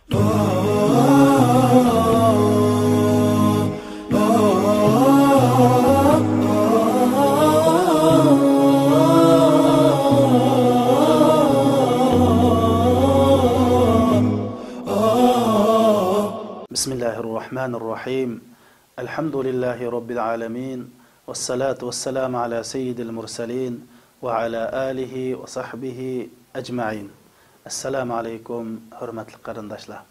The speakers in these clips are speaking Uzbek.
Bismillahirrahmanirrahim. Elhamdülillahi Rabbil alemin. Vessalatu vesselamu ala seyyidil mursalin ve ala alihi ve sahbihi ecma'in. Esselamu aleykum, hürmetli karındaşlar.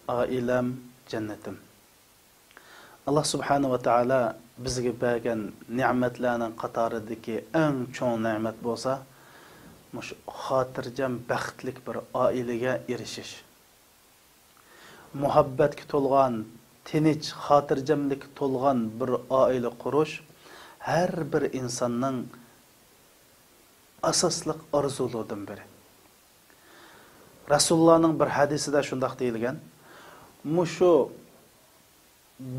Ailem, cennetim. Allah subhanahu ve ta'ala bizge bergen nimetlerinin qatarıdaki en çoğun nimet bolsa, muş xotirjam baxtlik bir ailege erishish. Muhabbatga to'lgan, tinch, xotirjamlik to'lgan bir oila qurish har bir insonning asosliq orzularidan biri. Rasulullohning bir hadisida shunday deyilgan: "Mushu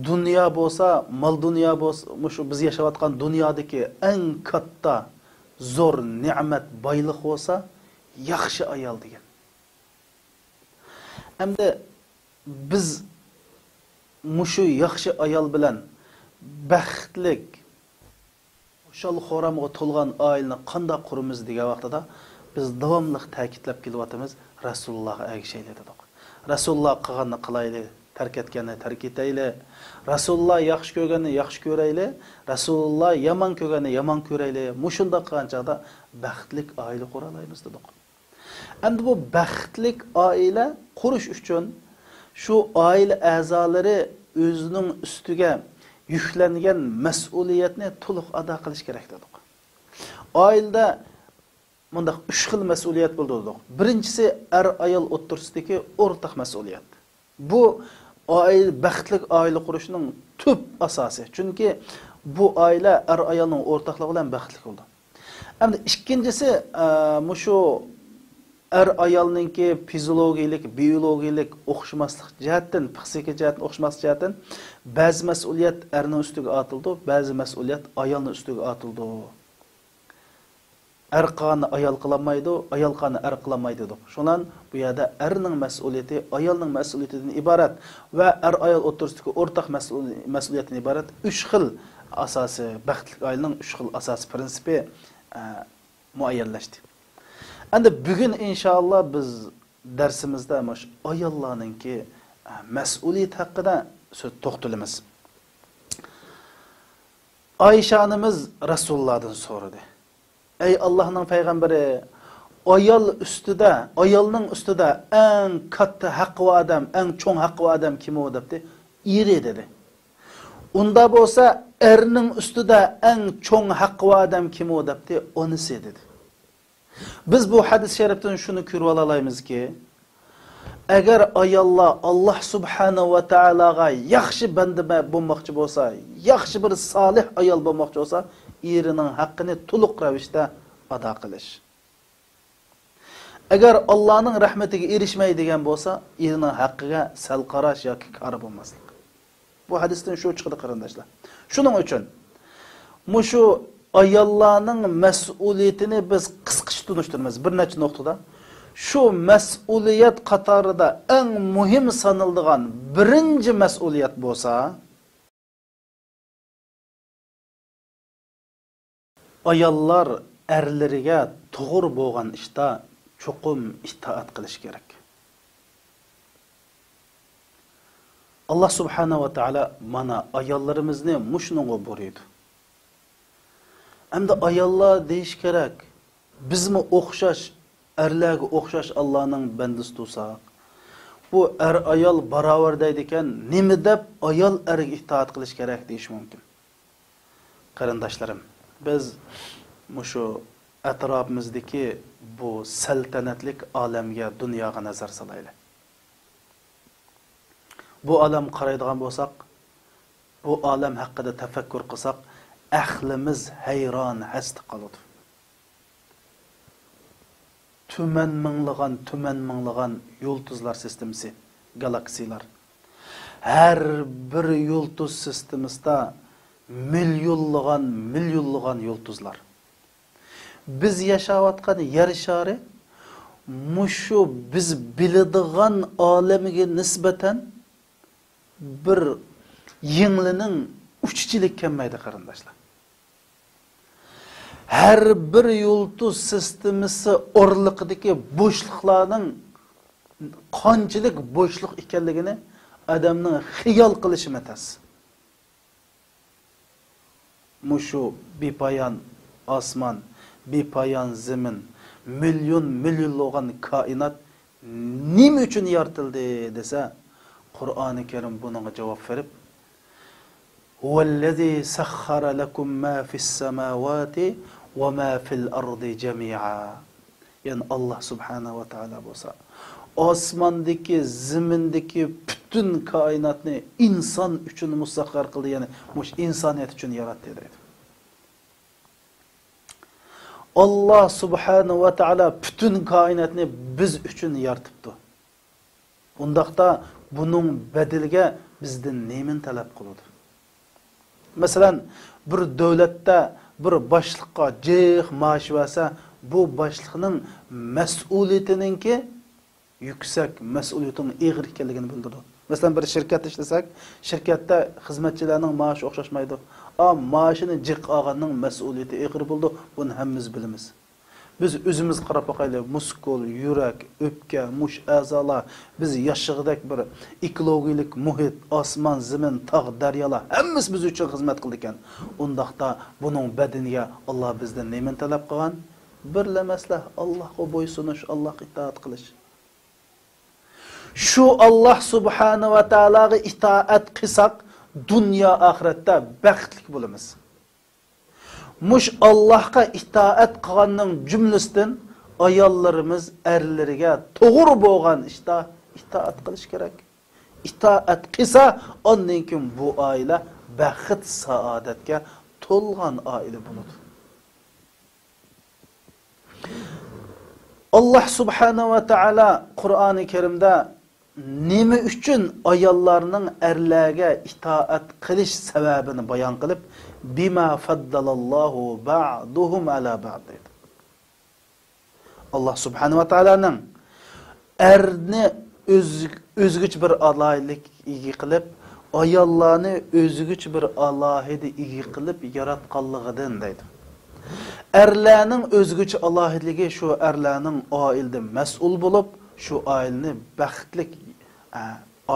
dunyo bo'lsa, mol dunyo bo'lsa, mushu biz yashayotgan dunyodagi eng katta zo'r ne'mat, boylik bo'lsa, yaxshi ayol" degan. Hamda biz mushu yaxshi ayol bilan baxtlik o'shal xoramga to'lgan oilani qanday quramiz degan vaqtida biz davomli ta'kidlab kelyapmiz, Rasulullohga ergashaylik dedik. Rasululloh qilganni qilaylik, tark etganni tark etaylik. Rasululloh yaxshi ko'rganni yaxshi ko'raylik, Rasululloh yomon ko'rganni yomon ko'raylik. Mushunda qilgan chaqda baxtlik oila qura olamiz dedik. Endi bu baxtlik oila qurish uchun şu aile a'zolari o'zining ustiga yuklangan mas'uliyatni to'liq ado qilish kerak dedik. Oilada bunda 3 xil mas'uliyat bo'ldi dedik. Birinchisi ayol o'rtasidagi o'rtaq mas'uliyat. Bu oila baxtlik oila qurishning tub asosi. Chunki bu oila ayolning o'rtaqligi bilan baxtli bo'ldi. Endi ikkinchisi mushu ayolninki fiziologik, biologik o'xshamaslik jihatdan, psixik jihatdan o'xshamaslik jihatdan ba'zi mas'uliyat erning ustiga atildi, ba'zi mas'uliyat ayolning ustiga atildi. Er qani ayol qilmaydi, ayol qani er qilmaydi deb. Shundan bu yerda erning mas'uliyati ayolning mas'uliyatidan iborat va ayol o'rtasidagi o'rtaq mas'uliyatdan iborat 3 xil asosi, baxtli oilaning 3 xil asos prinsipi muayyanlashdi. Endi bugun inshaalloh biz darsimizda mush ayollarningki mas'uliyat haqida so'z to'xtalamiz. Oysha onamiz Rasulullohdan so'radi: "Ey Allohning payg'ambari, ayolning ustida eng katta haqqi va odam, eng cho'ng haqqi va odam kim o?" debdi. "Eri" dedi. "Unda bo'lsa, erning ustida eng cho'ng haqqi va odam kim o?" debdi. "Onisi" dedi. Biz bu hadis şeriften şunu ko'rib olamizki, agar ayollar Allah subhanahu va taolaga yaxshi banda bo'lmoqchi bo'lsa, yaxshi bir solih ayol bo'lmoqchi bo'lsa, erining haqqini to'liq ravishda ado qilish. Agar Allohning rahmatiga erishmaydigan bo'lsa, erining haqqiga sal qarash yoki qari bo'lmaslik. Bu hadisdan shu chiqdi qarindoshlar. Shuning uchun mushu ayollarning mas'uliyatini biz qisqacha tunishtiramiz bir necha nuqtada. Şu mas'uliyat qatorida eng muhim sanıladigan birinchi mas'uliyat bo'lsa, ayollar erlariga to'g'ri bo'lgan ishda cho'qim itoat qilish kerak. Allah subhanahu va taolo mana ayollarimizni mushunga buyurdi. Endi ayollar deyish kerak, bizmi o'xshash, erlarga o'xshash Allohning bandasi bo'lsak, bu ayol barobar deydi ekan, nima deb ayol erga itoat qilish kerak deyish mumkin. Qarindoshlarim, biz mushu atrofimizdagi bu saltanatlik olamga, dunyoga nazar solaylik. Bu olam qaraydigan bo'lsak, bu olam haqida tafakkur qilsak, ahlimiz hayron hast qoladi. Tuman minglagan yulduzlar sistemasi, galaksiyalar. Her bir yulduz sistemida milyonlagan yulduzlar. Biz yaşayotgan yer şari muşu biz biladigan alemiga nisbatan bir yinglining uchichilik kelmaydi qarindoshlar. Her bir yulduz sistemisi orliqidagi bo'shliqlarning qanchalik bo'shliq ekanligini adamning xiyol qilishi metas. Muşu bepoyon osmon, bepoyon zamin, milyon millionlagan koinot nima uchun yaratildi desa, Qur'oni Karim bunga javob berib, "Huvallazi sakhkhara lakum ma fis samawati va ma fil ardi jami'a." Yani Allah subhanahu va taala bo'lsa, osmondagi, zimindagi bütün koinotni inson uchun musaxxar qildi, ya'ni mush insoniyat uchun yaratdi deydi. Allah subhanahu va taala bütün koinotni biz uchun yaratibdi. Undaqda bunun bedeliga bizdan nemin talab qiladi? Masalan, bir davlatda bir boshliqqa jiq maash versa, bu boshliqning mas'uliyatininki yüksek, mas'uliyating og'ir ekanligini bildiradi. Masalan, bir shirkatda ishlasak, shirkatda xizmatchilarning maoshi o'xshashmaydi. Maaşını jiq olganning mas'uliyati og'ir bo'ldi. Buni hammamiz bilamiz. Biz o'zimiz qarab boqaylik, muskul, yurak, o'pka, mush a'zolar, biz yashig'idek bir ekologik muhit, osmon, zamin, tog', daryolar hammasi biz uchun xizmat qildi ekan. Undaqda buning badaniga Alloh bizdan nima talab qilgan? Birlamaslar, Allohga bo'ysunish, Allohga itoat qilish. Şu Allah subhanahu va taolaga itoat qilsak, dunyo oxiratda baxtli bo'lamiz. Mush Allah'a itaat qilganning jumlasidan ayollarimiz erlariga to'g'ri bo'lgan ishda itaat qilish kerak. Itaat qilsa, ondan keyin bu oila baxt, saodatga to'lgan oila bo'ladi. Allah subhanahu va taala Qur'oni Karimda nima uchun ayollarning erlarga itaat qilish sababini bayon qilib, bima faddalallohu ba'duhum ala ba'd dedi. Allah subhanahu va taolaning erni o'zgich bir alaylik igi qilib, ayollarni o'zgich bir alohida igi qilib yaratganligidan deydi. Erlarning o'zgich alohidligi shu erlarning oilda mas'ul bo'lib, shu oilni baxtli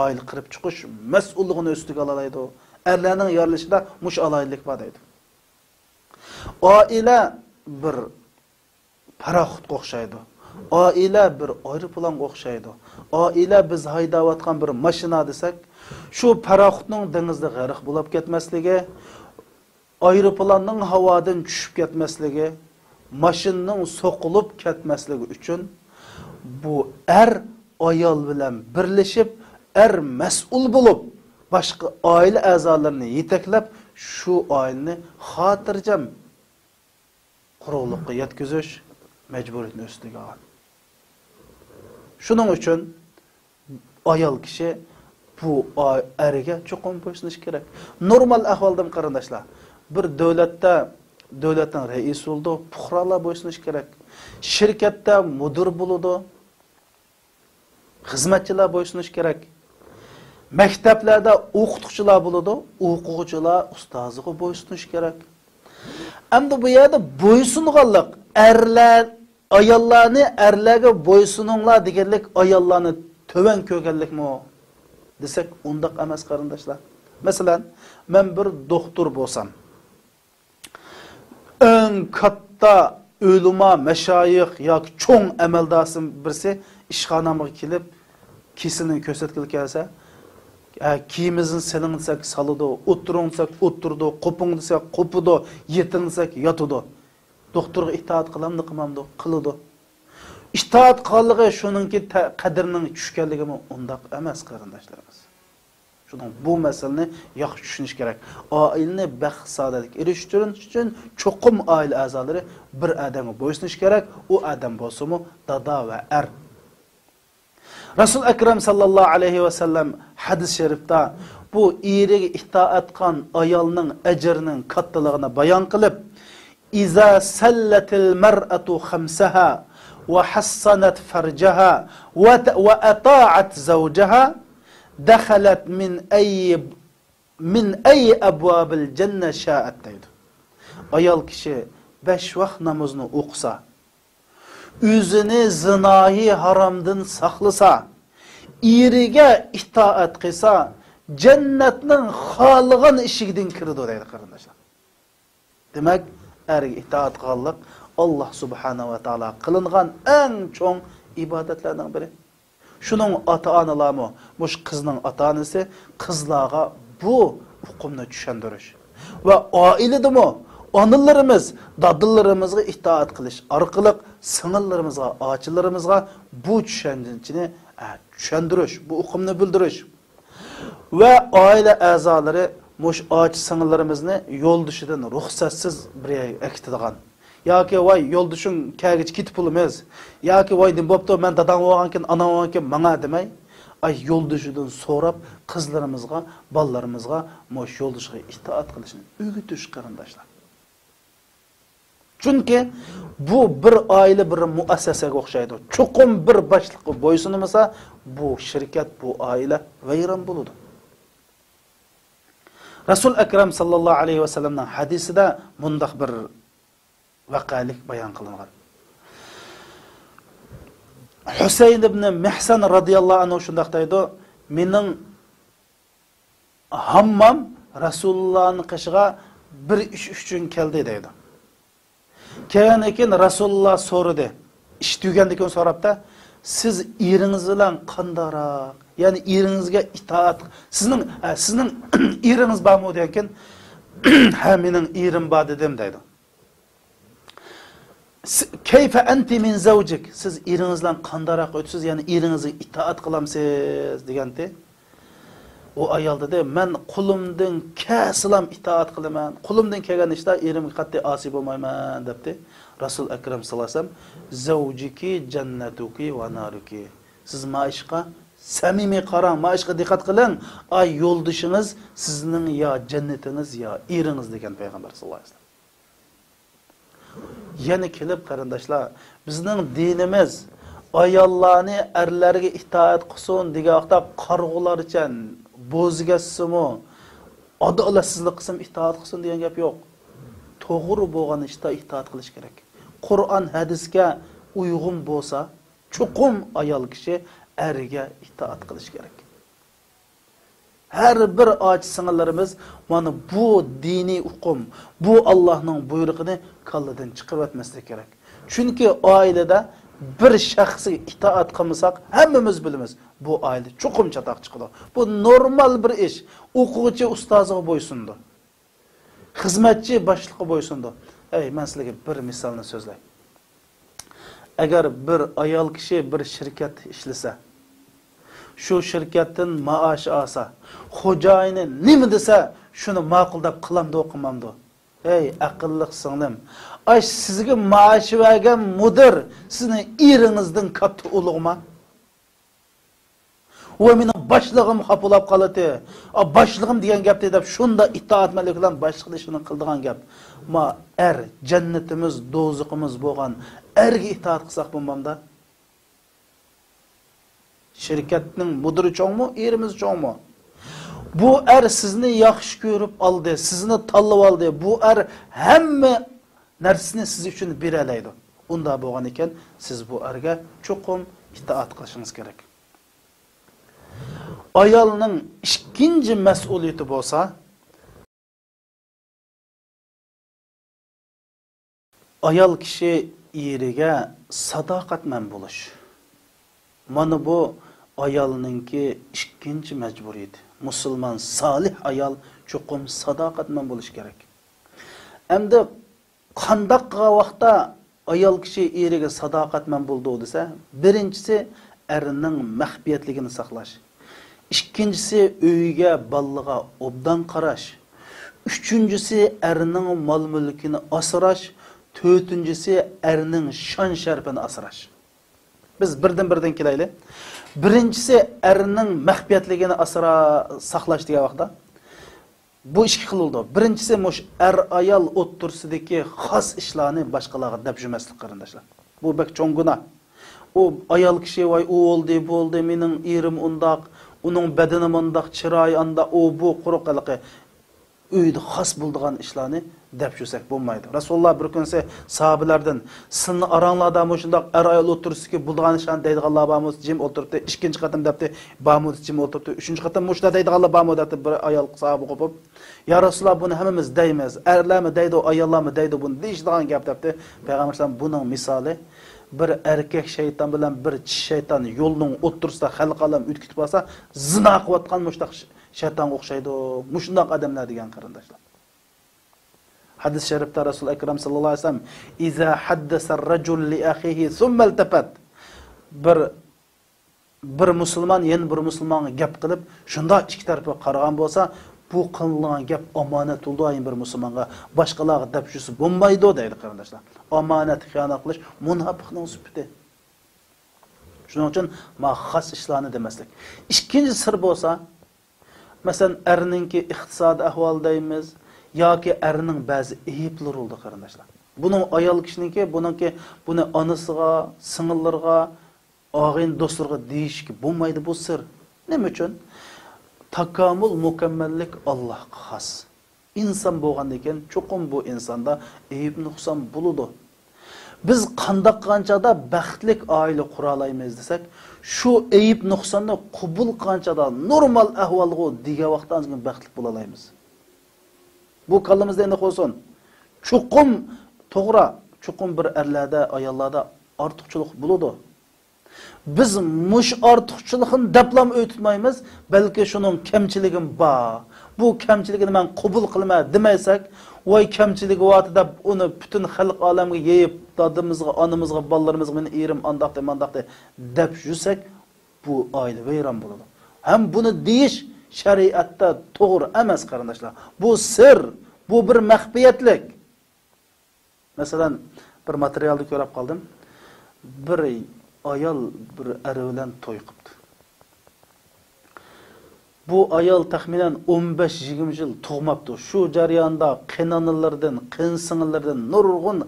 oil qilib chiqish mas'ulligini ustiga oladi. Erlarning yorilishida mush alohidlik bor deydi. Oila bir paraxutga o'xshaydi. Oila bir aeroplanga o'xshaydi. Oila biz haydayotgan bir mashina desak, shu paraxutning dengizda g'arq bo'lib ketmasligi, aeroplanning havodan tushib ketmasligi, mashinaning so'qilib ketmasligi uchun bu ayol bilan birlashib, mas'ul bo'lib, boshqa oila a'zolarini yetaklab, shu oilani xotirjam quruqlikqa yetkazish majburiyatini ustiga olgan. Shuning uchun ayol kishi bu eriga cho'qim bo'ysunish kerak. Normal ahvolda qarindoshlar, bir davlatning raisi bo'ldi, fuqarolar bo'ysunish kerak. Shirkatda mudir bo'ladi, xizmatchilar bo'ysunish kerak. Maktablarda o'qituvchilar bo'ladi, o'quvchilar ustoziga bo'ysunish kerak. Endi bu yerda bo'ysunganlik ayollarni erlarga bo'ysuninglar deganlik ayollarni to'van ko'rganlikmi desak, undaq emas qarindoshlar. Masalan, men bir doktor bo'lsam, eng katta ulamo, mashoyix yoki cho'ng amaldosim birsi ishxonamga kelib, kesinini ko'rsatgil kelsa, kiyimizni silinsak salidi, o'tirungsak o'tirdi, qo'pingsak qo'pidi, yetingsak yotidi. Doktorga itoat qilamdi, qilmamdi, qiladi. Itoat qilganligi shuningki qadrining tushganligimi undaq emas qarindoshlarimiz. Shuning bu masalani yaxshi tushunish kerak. Oilani baxt saodatga erishtirish uchun cho'qim oila a'zolari bir odamga bo'ysunish kerak. U odam bo'lsa-mu dada va er. Rasul Akram sallallohu alayhi va sallam hadis sharifda bu eriga itoat qilgan ayolning ajrining kattaligini bayon qilib, iza sallatil mar'atu khamsaha وحصنت فرجها وأطاعت زوجها دخلت من أي أبواب الجنة شاءت deydi. Ayol kishi 5 vaqt namozni o'qisa, o'zini zinoyi haromdan saqlasa, eriga itoat qilsa, jannatning xohlagan eshigidan kiradi deydi qarindoshlar. Demak, erga itoat qilganlik Allah subhanahu va taolo qilingan eng cho'ng ibodatlardan biri. Shuning ota-onalarmi, mush qizning ota-onasi qizlarga bu hukmni tushuntirish va oiladimi onalarimiz, dadallarimizga itoat qilish orqali singillarimizga, ochilarimizga bu tushunchani tushuntirish, bu hukmni bildirish va oila a'zolari mush och singillarimizni yo'ldishidan ruxsatsiz bir akitadigan yoki voy yo'ldishing kagich ketib pulimiz yoki voy nim bo'pti men dadam bo'lgankin anam bo'lgankin menga demay ay yo'ldishidan so'rab qizlarimizga bolalarimizga mush yo'ldishga itoat qilishni o'rgatish qarindoshlar. Chunki bu bir oila bir muassasaga o'xshaydi. Cho'qim bir boshliqqa bo'ysunmasa bu shirkat, bu oila vayron bo'ladi. Rasul Akram sallallohu alayhi va sallamning hadisida bundaq bir vaqalik bayon qilingan. Husayn ibn Mihsan radhiyallohu anhu shundaq deydi: "Mening hammam Rasulullohning qishiga bir ish uchun keldi" deydi. Keyin Rasululloh so'radi. Ish tugandan keyin so'rabda, "Siz eringiz bilan qandaroq? Ya'ni eringizga itoat, sizning eringiz bormi?" degan, "Ha, mening erim bor" dedim deydi. "Kayfa anti min zawjik?" Siz eringiz bilan qandaroq o'tsiz, ya'ni eringizga itoat qilamsiz deganda, o ayol dedi, "Men qulimdan kasilam itoat qilaman. Qulimdan kelgan ishda erimga qat'iy osi bo'lmayman" debdi. Rasul Akram sallallohu alayhi vasallam, "Zawjiki jannatuki va naruki." Siz maishqa samimiy qarang, maishqa diqqat qiling. Ay yo'ldishingiz sizning yo jannatingiz yo eringiz degan payg'ambar sallallohu alayhi vasallam. Yana kelib qarindoshlar, bizning dinimiz ayollarni erlarga itoat qilsin degan vaqtda qarg'ularchan bo'zgasimi, adolatsizlik qilsin, itoat qilsin degan gap yo'q. To'g'ri bo'lgan ishda itoat qilish kerak. Qur'on hadisga uyg'un bo'lsa, chuqum ayol kishi erga itoat qilish kerak. Her bir och singillarimiz mana bu diniy hukm, bu Allohning buyrug'ini kalladan chiqarib o'tmaslik kerak. Chunki oilada bir shaxsga itoat qilmasak, hammamiz bilamiz, bu oila chuqum chatoq chiqadi. Bu normal bir ish. O'quvchi ustoziga bo'ysundi. Xizmatchi boshliqqa bo'ysundi. Men sizlarga bir misolni so'zlay. Agar bir ayol kishi bir shirkat ishlasa, shu shirkatdan maosh olsa, xo'jayini nima desa, shuni ma'qul deb qilamdi, o'qimamdi. Aqlli singlim, ay sizga maosh bergan mudir sizni eringizdan katta ulug'mi? Va mening boshlig'im xapolab qoladi. Boshlig'im degan gapni deb shunda itoatmalik bilan boshliqni shuni qildigan gap. Ma jannatimiz, do'zaximiz bo'lgan erga itoat qilsak bo'lmamda? Şirketning mudiri cho'ngmi, erimiz cho'ngmi? Bu er sizni yaxshi ko'rib oldi, sizni tanlab oldi. Bu er hamma narsani siz uchun bera oladi. Unda bo'lgan ekan, siz bu erga cho'qim itoat qilishingiz kerak. Ayolning ikkinchi mas'uliyati bo'lsa, ayol kishi eriga sadoqatman bo'lish. Mana bu ayolninki ikkinchi majburiyati. Musulmon solih ayol chuqum sadoqatman bo'lish kerak. Endi qandaq vaqtda ayol kishi eriga sadoqatman bo'ldi desa, birinchisi erining maxfiyatligini saqlash. Ikkinchisi uyiga, bolaga obdan qarash. Üçüncüsü erining mol-mulkini asrash. To'rtinchisi erining shon sharafini asrash. Biz birdan kelaylik. Birinchisi erining maxfiyatligini saqlash degan vaqtda bu ish qilindi. Birinchisi mush ayol o'ttirsidagi xos ishlarni boshqalarga deb jumaslik qarindoshlar. Bu bak cho'ng gunoh. O ayal kishi vay u oldu, bu oldu, mening erim undaq, onun bedenim undaq, chiroyi anda, o bu quruq qiliqi uyda xos bo'ladigan ishlarni deb yursak bo'lmaydi. Rasululloh bir kunsa sahabalardan "Sizni aranglarda shundoq ayol o'tirishki bo'ladigan ishlarni deydiganlar bormi? Jim o'tiribdi. Ikkinchi qatim debdi, bormi jim o'tiribdi. Uchinchi qatim mushda deydiganlar bormi?" deb bir ayol sahaba qo'yib, "Ya Rasululloh, buni hammamiz deymiz. Erlarmi deydi, ayollarmi deydi buni deyishdigan gap" debdi. Payg'ambar sollallohu buning misoli bir erkek shayton bilan bir kishi shayton yo'lning o'ttirsida xalq alam o'tkitib olsa, zina qilayotgan mushtaq shaytonga o'xshaydi. Mushundoq odamlar degan qarindoshlar. Hadis sharifda Rasul akram sallallohu alayhi vasallam "Iza haddasa ar-rajul li akhihi thumma iltafat" bir musulmon yana bir musulmonga gap qilib, shunda ikki tarafga qaragan bo'lsa, bu qilingan gap omonat bo'ldi bir musulmonga, boshqalarga deb yursa bo'lmaydi deydi qarindoshlar. Omonat xiyonat qilish munofiqning sifati. Shuning uchun ma xos ishlarni demaslik. Ikkinchi sir bo'lsa, masalan, erninki iqtisod ahvol deymiz yoki erning ba'zi ayblari bo'ldi qarindoshlar. Buning ayol kishiniki, buni onasiga, singillariga, og'in do'stlarga deyishki bo'lmaydi bu sir. Nima uchun? Takamul, mukammallik Allohga xos. İnsan bo'lgandan keyin cho'qim bu insonda ayb nuqson bo'ladi. Biz qandoq qanchada baxtlik oila qura olamiz desak, shu ayb nuqsonni qabul qanchada normal ahvolga degan vaqtdan keyin baxtli bo'la olamiz. Bu kallamızda endi qo'ysin. Cho'qim to'g'ri, cho'qim bir erlarda, ayollarda ortiqchilik bo'ladi. Biz mush ortiqchilikni deplam o'tmaymiz, balki shuning kamchiligim bor. Bu kamchiligini men qabul qilma demaysak, voy kamchiligi vaqtida uni butun xalq olamga yeyib, dadimizga, onamizga, bolalarimizga meni erim andaqda deb yursak, bu oila vayron bo'ladi. Ham buni deyish shariatda to'g'ri emas qarindoshlar. Bu sir, bu bir maxfiyatlik. Masalan, bir materialni ko'rib qoldim. Bir ayol bir er bilan to'y qildi. Bu ayol taxminan 15-20 yil tug'mabdi. Shu jarayonda qinonlardan, qinsingillardan nurg'un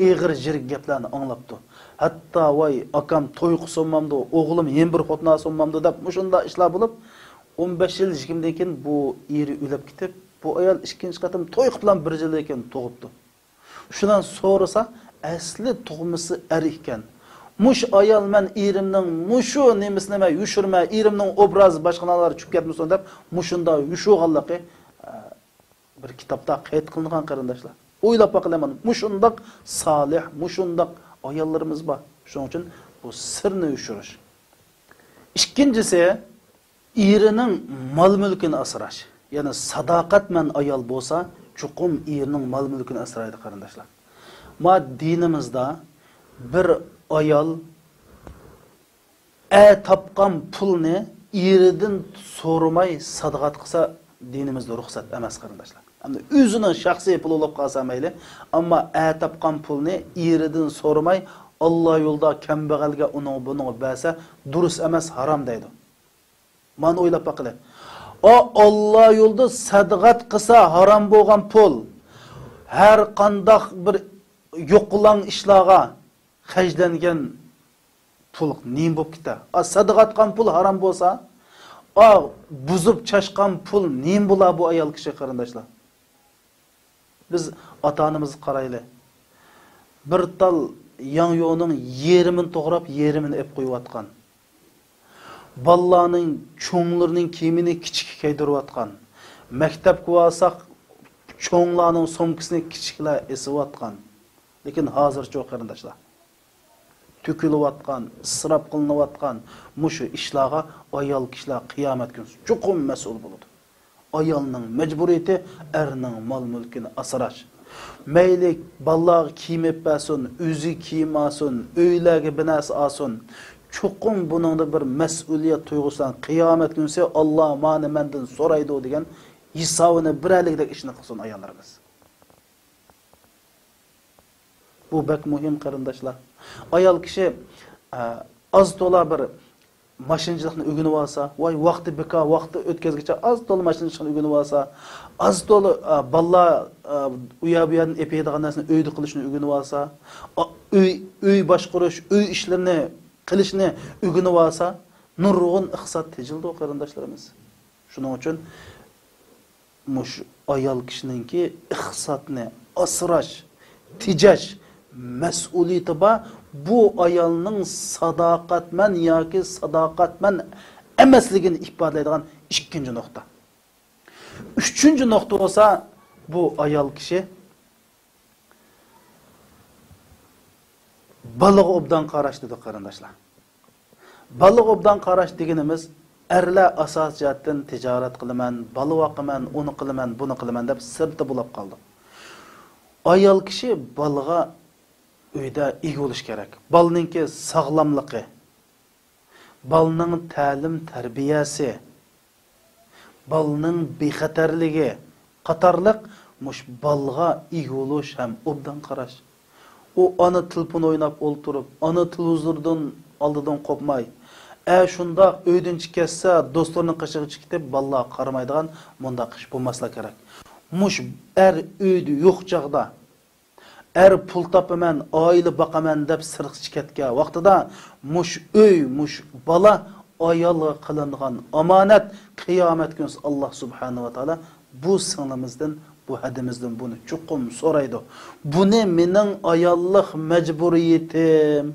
eg'ir jirik gaplarni anglabdi. Hatto voy akam to'y qilsomamdi, o'g'lim yen bir xotna olsomamdi deb shunda ishlar bo'lib, 15 yil 20dan keyin bu eri o'lib ketib, bu ayol ikkinchi qatim to'y qilgan bir yildan keyin tug'ibdi. Shundan so'rasa, asli tug'misi er ekan. Mush ayol men erimning mushu nemisini men yushirma, erimning obrazi boshqalar tushib ketmasin deb mushunda yushuganligi bir kitobda qayd qilingan qarindoshlar. O'ylab baqalaman, mushundaq solih, mushundaq ayollarimiz bor. Shuning uchun bu sirni yushirish. Ikkinchisi, erining mol-mulkini asrash. Ya'ni sadoqat men ayol bo'lsa, chuqum erining mol-mulkini asraydi qarindoshlar. Ma dinimizda bir ayol topgan pulni eridan so'ramay sadaqat qilsa dinimizda ruxsat emas qarindoshlar. Hamda o'zining shaxsiy puli bo'lib qolsa mayli, ammo topgan pulni eridan so'ramay Alloh yo'lda kambag'alga buni bersa durust emas, harom deydi. Men o'ylab baqili. Alloh yo'lda sadaqat qilsa harom bo'lgan pul har qanday bir yo'qlan ishlarga xajlangan pul nim bo'lib ketadi. Sadaqat qilgan pul harom bo'lsa, buzib chashqan pul nim bo'lar bu ayol kishi qarindoshlar. Biz ota-onamizni qarayli. Bir tal yanyo'ning yerimini to'g'rab, yerimini ep qo'yayotgan. Ballarning cho'nglarining kiyimini kichik kiydirayotgan. Maktabga borsak, cho'nglarning somkasini kichiklar esayotgan. Lekin hozircha qarindoshlar to'kilayotgan, isrof qilinayotgan mushu ishlarga ayol kishilar qiyomat kuni chuqum mas'ul bo'ladi. Ayolning majburiyati erning mol-mulkini asrash. Mayli ballar kiyim etsin, o'zi kiyim olsin, uylarga binas olsin. Chuqum buningda bir mas'uliyat tuyg'usidan qiyomat kunsi Alloh meni mendan so'raydi degan hisobini birlikda ishni qilsin ayollarimiz. Bu bek muhim qarindoshlar. Ayol kishi az to'la bir mashinchilikni o'rganib olsa, voy vaqti beka, vaqti o'tkazgicha az to'la mashinchilikni o'rganib olsa, az to'la balla u yer bu yerdan epaydigan narsani uyda qilishni o'rganib olsa, uy boshqarish, uy ishlarini qilishni o'rganib olsa, nurg'un iqtisod tejildi qarindoshlarimiz. Shuning uchun mush ayol kishiningki iqtisodni asrash, tijash mas'uliyati bor. Bu ayolning sadoqatman yoki sadoqatman emasligini ifodalaydigan ikkinchi nuqta. Uchinchi nuqta bo'lsa, bu ayol kishi balig'i obdan qarash dedi qarindoshlar. Balig'i obdan qarash deganimiz erlar asos jihatdan tijorat qilaman, baliq boqaman, uni qilaman, buni qilaman deb sirti bo'lib qoldi. Ayol kishi balig'a uyda ega bo'lish kerak. Balninki sog'lomligi, balning ta'lim tarbiyasi, balning bexatarligi qatorliq mush balga ega bo'lish ham obdan qarash. U ona telefon o'ynab o'ltirib, ona televizordan oldidan qopmay, shunda uydan chiqsa, do'stlarining qishig'i chiqib, balla qaramaydigan bundaq ish bo'lmaslik kerak. Mush uyda yo'q chaqda pul topaman, oila boqaman deb sirq chiqatgan vaqtida mush bala ayolga qilingan omonat qiyomat kuni Alloh subhanahu va taolo bu singlimizdan, bu hadimizdan buni chuqum so'raydi. Buni mening ayollik majburiyatim,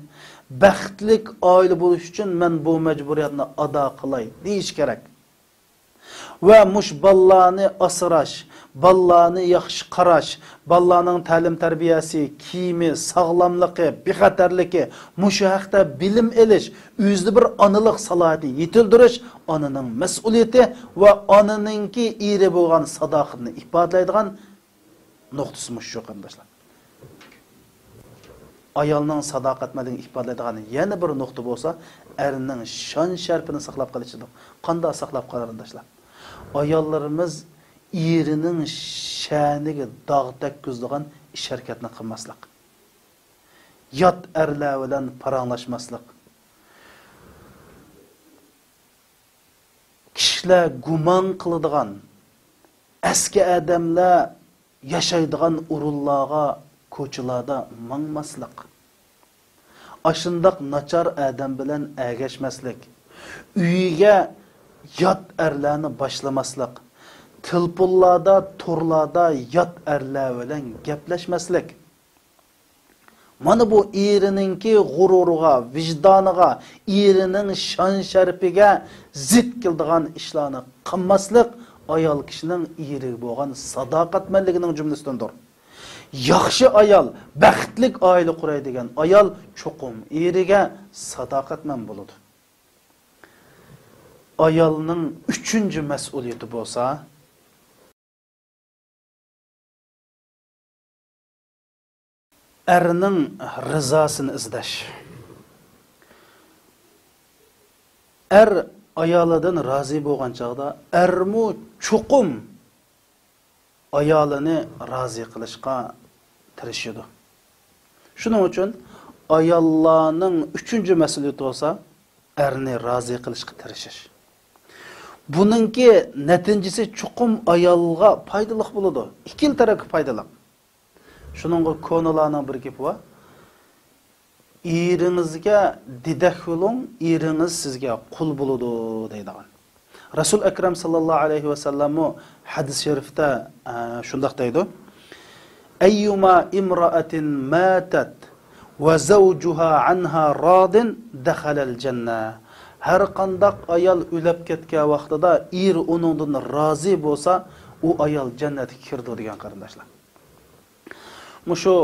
baxtlik oila bo'lish uchun men bu majburiyatni ado qilay deyish kerak. Va mush ballani asrash, ballani yaxshi qarash, ballaning ta'lim tarbiyasi, kiyimi, sog'lomligi, bexatarligi, mush haqda bilim elish, o'zida bir onalik salohiyatini yetildirish onaning mas'uliyati va onaninki eri bo'lgan sadoqatni ifodalaydigan nuqtasi mush qarindoshlar. Ayolning sadoqatmanligini ifodalaydigan yana bir nuqta bo'lsa, erning shon sharafini saqlab qolishidir. Qanday saqlab qolarlar? Ayollarimiz erining sha'niga dog' takkuzdigan ish harakatni qilmaslik. Yot erlar bilan paranglashmaslik. Kishilar gumon qiladigan, eski odamlar yashaydigan o'rinlarga ko'chalarda mangmaslik. Ashundaq nachar odam bilan agashmaslik. Uyiga yot erlarni boshlamaslik. Tilpullarda, turlarda yot erlar bilan gaplashmaslik. Mana bu erininki g'ururiga, vijdoniga, erining shon sharafiga zid keladigan ishlarni qilmaslik ayol kishining eri bo'lgan sadoqatmanligining jumlasidandir. Yaxshi ayol, baxtlik oila quraydigan ayol cho'qim eriga sadoqatman bo'ladi. Ayolning 3-chi mas'uliyati bo'lsa, erning rizosini izlash. Ayolidan rozi bo'lgan chaqda ermu cho'qim ayolini rozi qilishga tirishadi. Shuning uchun ayollarning 3-chi mas'uliyati bo'lsa, erni rozi qilishga tirishish. Buningki natijasi cho'qim ayolga foydali bo'ladi. Ikkil tarafga foydali. Shuningga ko'nalarning bir gapi bor. Eringizga didak bo'ling, eringiz sizga qul bo'ladi deydigan. Rasul akram sallallohu alayhi va sallam hadis sharifda shunday deydi: Ayyuma imra'atin matat va zawjuha anha radin dakhala al-janna. Har qandaq ayol o'lib ketgan vaqtida er uningdan rozi bo'lsa, u ayol jannatga kirdi degan qarindoshlar. Mushu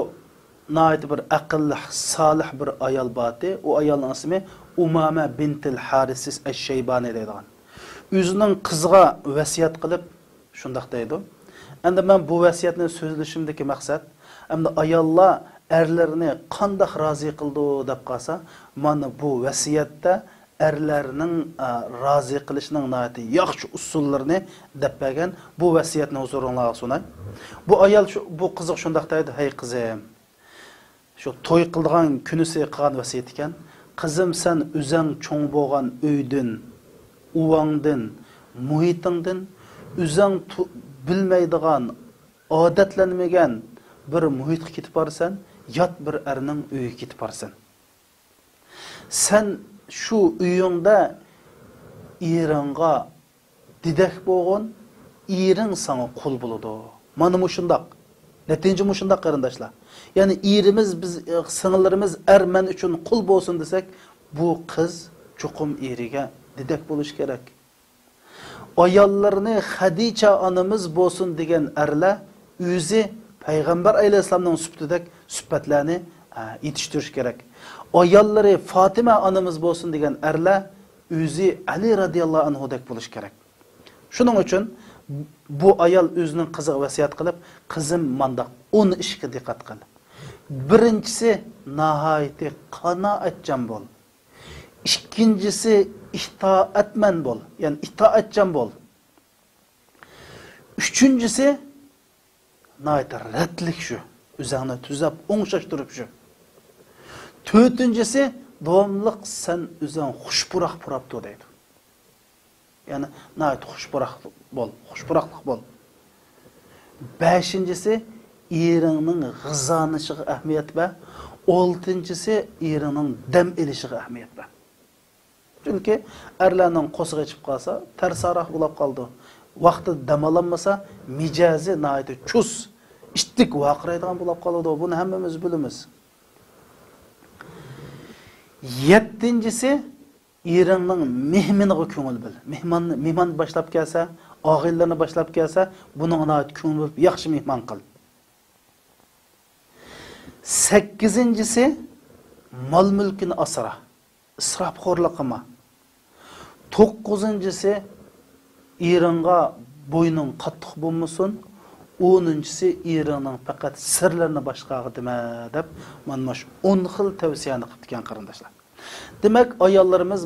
nayt bir aqlli, solih bir ayol boti, u ayolning ismi Umama bintil Haris ash-Shaybani deydigan. O'zining qiziga vasiyat qilib shunday deydi: "Endi men bu vasiyatni so'zlashimdagi maqsad, endi ayollar erlarini qanday rozi qildi deb qolsa, mana bu vasiyatda erlarning rozi qilishining nati yaxshi usullarini deb bergan bu vasiyatni huzuringizga sunay. Bu ayol bu qiziq shunday deydi: "Hey qizim, shu to'y qilgan kunisi qilgan vasiyat ekan. Kızım sen üzəng çoğ bolğan öydün, uvangdın, muhitingdın, üzəng bilmeydigan, adetlenmegen bir muhitga ketip barsan, yat bir erning uyiga ketip barsan. Sen şu uyingda eringga didek bolğan, ering sana qul boludu. Mana mushundaq. Netince mushundaq qarindoshlar. Yani erimiz biz singillarimiz men uchun qul bo'lsin desak, bu qiz chuqum eriga didek bo'lish kerak. Ayollarni Hadicha onamiz bo'lsin degan erlar o'zi Payg'ambar alayhisolamning suhbatidek suhbatlarni yetiştirish kerak. Ayollari Fatima onamiz bo'lsin degan erlar o'zi Ali radhiyallohu anhudek bo'lish kerak. Shuning uchun bu ayol o'zining qiziga vasiyat qilib, qizim mandaq 10 ishga diqqat qil. Birinchisi nihoyatda qanoatchan bo'l. İkincisi itoatman bo'l, ya'ni itoatchan bo'l. Üçüncüsü nihoyatda ratlik shu, o'zingni tuzab, o'ngshashtirib shu. To'rtinchisi davomliq sen o'zing xushpuroq purabdi deydi. Yani nihoyat xushpuroqlik bo'l, xushpuroqlik bo'l. Beshinchisi eringning g'izonishiga ahamiyat ber. Oltinchisi eringning dam olishiga ahamiyat ber. Chunki erlarning qo'sig'i chiqib qolsa, tarsaroq bo'lib qoldi. Vaqti dam olinmasa, mijozi nihoyat chus, ishtik vaqiraydigan bo'lib qoladi. Buni hammamiz bilamiz. Yettinchisi eringning mehmoniga ko'ngil bil. Mehmon boshlab kelsa, og'illarni boshlab kelsa, buning nihoyat ko'ngil bilib, yaxshi mehmon qil. Sakkizinchisi mol mulkini asra. İsrofxo'rlik qilma. To'qqizinchisi eringga bo'yning qattiq bo'lmasin. 10-si eringning faqat sirlarini boshqaga dema deb mana shu 10 xil tavsiyani qilgan qarindoshlar. Demak, ayollarimiz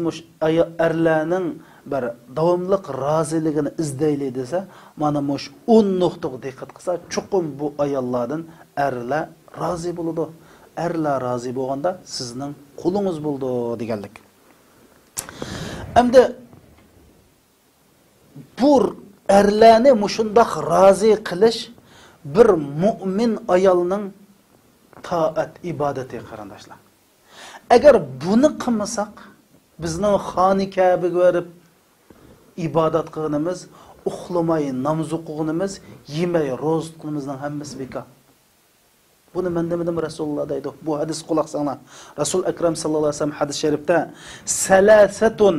erlarning bir davomliq roziligini izlayli desa, mana mush 10 nuqtaga diqqat qilsa, chuqum bu ayollardan erlar rozi bo'ladi. Erlar rozi bo'lganda sizning qulingiz bo'ldi deganlik. Endi bu erlarni mushundaq rozi qilish bir mu'min ayolning taat ibodati qarindoshlar. Agar buni qilmasak, bizning xoni Ka'baga borib ibodat qilganimiz, uxlamay namoz o'qiganimiz, yemay ro'za tutganimizning hammasi bekor. Bunu men demedim Rasulullah deydi. Bu hadis quloq sana. Rasul Akram sallallohu alayhi vasallam hadis şerifte salasatun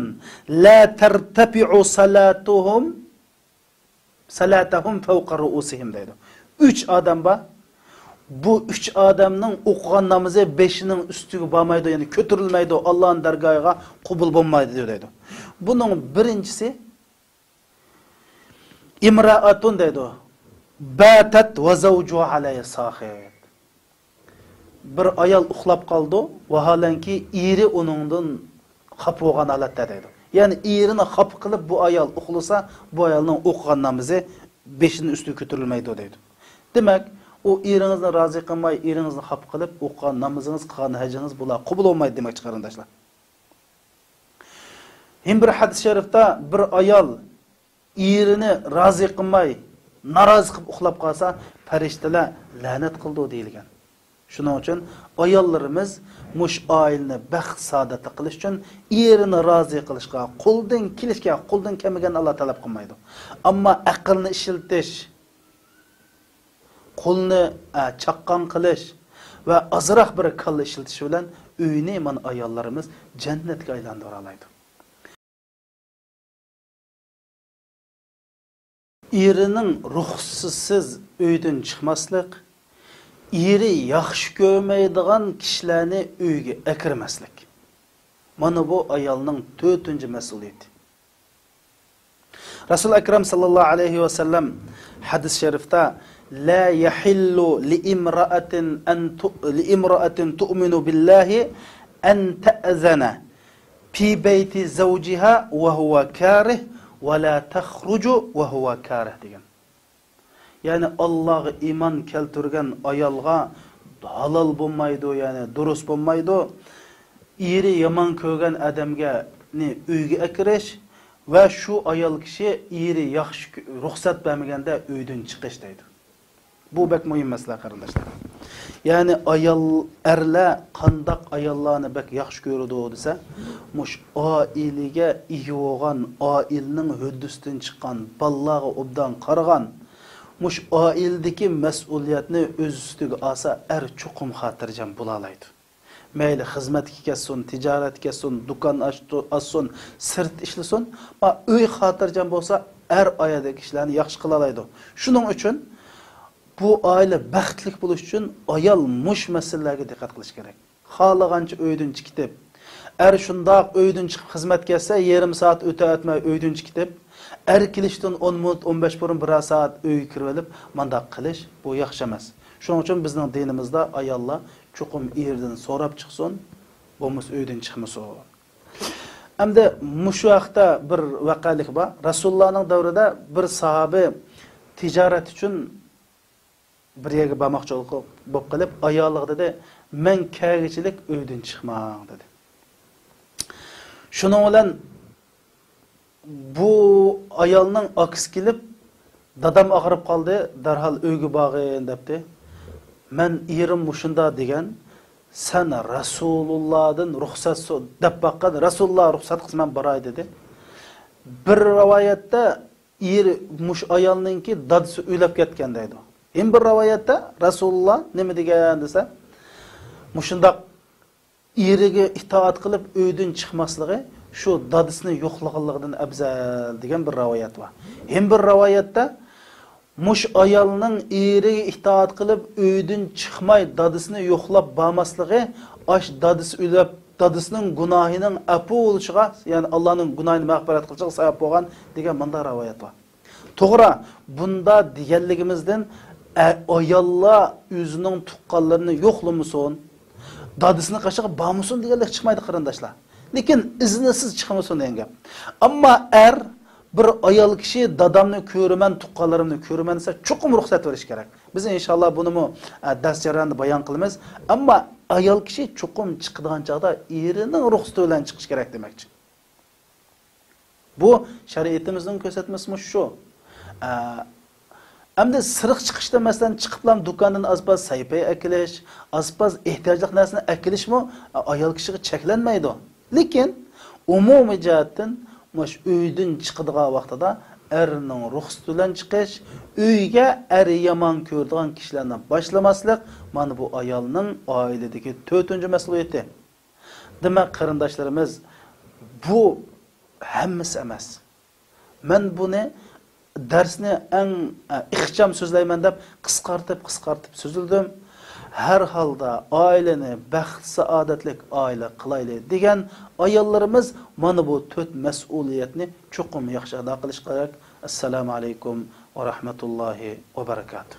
la tertafi'u salatuhum fawqa ru'usihim deydi. 3 adam var. Bu 3 adamның o'qigan namozi 5ning ustiga bormaydi, ya'ni ko'tarilmaydi, Allohning dargohiga qabul bo'lmaydi deydi. Buning birinchisi imra'atun deydi. Batat va zawjuha alayhi sahib. Bir ayol uxlab qoldi, vaholanki eri uningdan xafa bo'lgan holatda deydi. Ya'ni erini xafa qilib bu ayol uxlasa, bu ayolning o'qigan namozi 5ning ustiga ko'tarilmaydi deydi. Demak, o eringizni rozi qilmay, eringizni xafa qilib o'qigan namozingiz, qilgan hajingiz bular qabul bo'lmaydi demoqchi qarindoshlar. Hem bir hadis sharifda bir ayol erini rozi qilmay, narozi qilib uxlab qolsa, farishtalar la'nat qildi deyilgan. Shuning uchun ayollarimiz mush oilani baxt saodat qilish uchun erini rozi qilishga, qo'ldan kelishga, qo'ldan kelmagan Alloh talab qilmaydi. Ammo aqlni ishiltish, qo'lni chaqqon qilish va azroq bir kalla ishiltish bilan uyni mana ayollarimiz jannatga aylantira oladi. Erining ruxsatisiz uydan chiqmaslik, eri yaxshi ko'rmaydigan kishilarni uyga akirmaslik. Mana bu ayolning 4-mas'uliyati. Rasul Akram sallallohu alayhi va sallam hadis sharifda la yahillu liimra'atin tu'minu billahi an ta'zana fi bayti zawjiha wa huwa karih wa la takhruju wa huwa karih degan. Yani Allah'a iman keltirgan ayolga halal bo'lmaydi, yani durust bo'lmaydi. eri yomon ko'rgan odamga uyga akirish va shu ayol kishi eri yaxshi ruxsat bermaganda uydan chiqish deydi. Bu bek muhim masala qarindoshlar. Ya'ni ayol erlar qandoq ayollarni bek yaxshi ko'radi desa, mush oilaga ega bo'lgan, oilning huddusidan chiqqan, ballag'i obdan qaragan, mush oildagi mas'uliyatni o'z ustiga olsa, chuqum xotirjam bo'la oladi. Mayli xizmatga ketsin, tijoratga ketsin, do'kon ochsin, sirt ishlasin, va uy xotirjam bo'lsa, oyadagi ishlarni yaxshi qila oladi. Shuning uchun bu oila baxtli bo'lish uchun ayol mush masalalarga diqqat qilish kerak. Xohlagancha uydan chiqib, shundoq uydan chiqib xizmatga kelsa, yarim soat o'tmay uydan chiqib, kelishdan 10 minut 15 burun 1 soat uyga kirib olib, mandaq qilish bu yaxshi emas. Shuning uchun bizning dinimizda ayollar chuqum erdan so'rab chiqsin, bo'lmasa uydan chiqmasin. Hamda mushu vaqtda bir vaqalik bor. Rasulullohning davrida bir sahoba tijorat uchun bir yerga bormoqchi bo'lib qilib, ayolliq dedi, "Men kaygichilik uydan chiqmang" dedi. Shuning bilan bu ayolning aksi kelib, "Dadam og'rib qoldi, darhol uyga borgin" debdi. "Men erim mushunda" degan, "Sen Rasulullohdan ruxsat so'ra" deb baqqan, Rasululloh ruxsat qilsa boray dedi. Bir rivoyatda mush ayolningki dadisi o'ylab ketgan deydi. Bir rivoyatda Rasululloh nima degan desa, mushundaq eriga itoat qilib uydan chiqmasligi shu dadisini yo'qligidan afzal degan bir rivoyat bor. Bir rivoyatda mush ayolning eriga itoat qilib uydan chiqmay dadisini yo'qlab bormasligi dadisi o'ylab dadisining gunohining afu bo'lishiga, ya'ni Allohning gunohini mag'firat qilishiga sabab bo'lgan degan bunda rivoyat bor. To'g'ri, bunda deganligimizdan ayollar o'zining tuqqanlarini yo'qlamasin, dadisini qashiga bormasin deganlik chiqmaydi qarindoshlar. Lekin iznisiz chiqmasin degan gap. Ammo bir ayol kishi dadamni ko'raman, tuqqanlarimni ko'raman desa, chuqum ruxsat verish kerak. Biz inshaalloh buni dars jarayonida bayon qilamiz. Ammo ayol kishi chuqum chiqadigan chaqda erining ruxsati bilan chiqish kerak demakchi. Bu shariatimizning ko'rsatmasi shu. Hamda siriq chiqishda masalan chiqiblam do'kondan azbaz saypay akilish, azbaz ehtiyojli narsani akilishmi ayol kishiga cheklanmaydi. Lekin umumiy jihatdan mush uydan chiqadigan vaqtida erning ruxsati bilan chiqish, uyga yomon ko'radigan kishilardan boshlamaslik mana bu ayolning oiladagi 4-mas'uliyati. Demak, qarindoshlarimiz, bu hammasi emas. Men buni darsni eng ixcham so'zlayman deb qisqartib so'zildim. Har holda oilani baxt saodatlik oila qilaylik degan ayollarimiz mana bu 4 mas'uliyatni chuqum yaxshi ado qilish kerak. Assalomu alaykum va rahmatullohi va barakatuh.